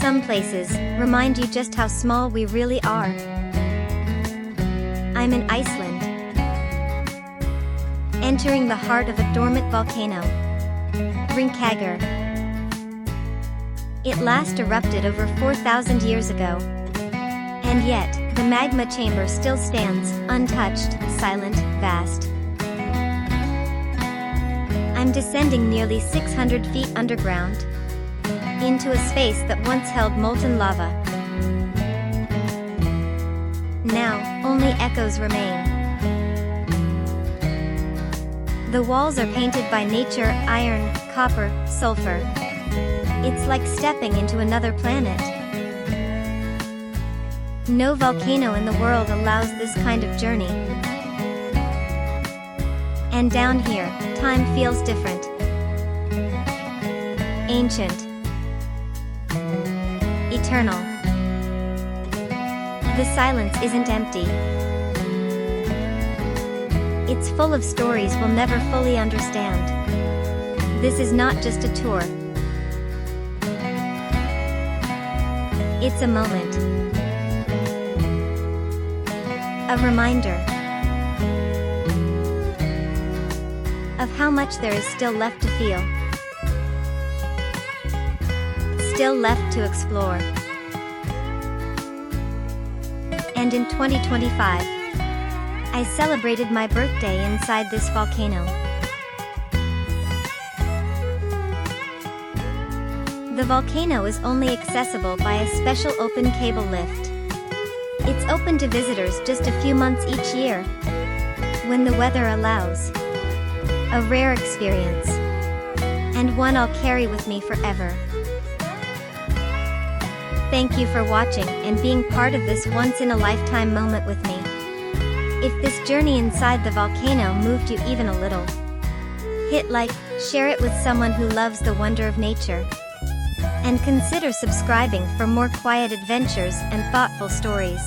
Some places remind you just how small we really are. I'm in Iceland, entering the heart of a dormant volcano, Þríhnúkagígur. It last erupted over 4,000 years ago. And yet, the magma chamber still stands, untouched, silent, vast. I'm descending nearly 600 feet underground, into a space that once held molten lava. Now, only echoes remain. The walls are painted by nature, iron, copper, sulfur. It's like stepping into another planet. No volcano in the world allows this kind of journey. And down here, time feels different. Ancient. Eternal. The silence isn't empty. It's full of stories we'll never fully understand. This is not just a tour. It's a moment. A reminder of how much there is still left to feel. Still left to explore. And in 2025, I celebrated my birthday inside this volcano. The volcano is only accessible by a special open cable lift. It's open to visitors just a few months each year, when the weather allows. A rare experience, and one I'll carry with me forever. Thank you for watching and being part of this once-in-a-lifetime moment with me. If this journey inside the volcano moved you even a little, hit like, share it with someone who loves the wonder of nature. And consider subscribing for more quiet adventures and thoughtful stories.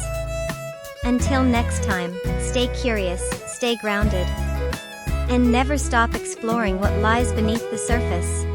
Until next time, stay curious, stay grounded, and never stop exploring what lies beneath the surface.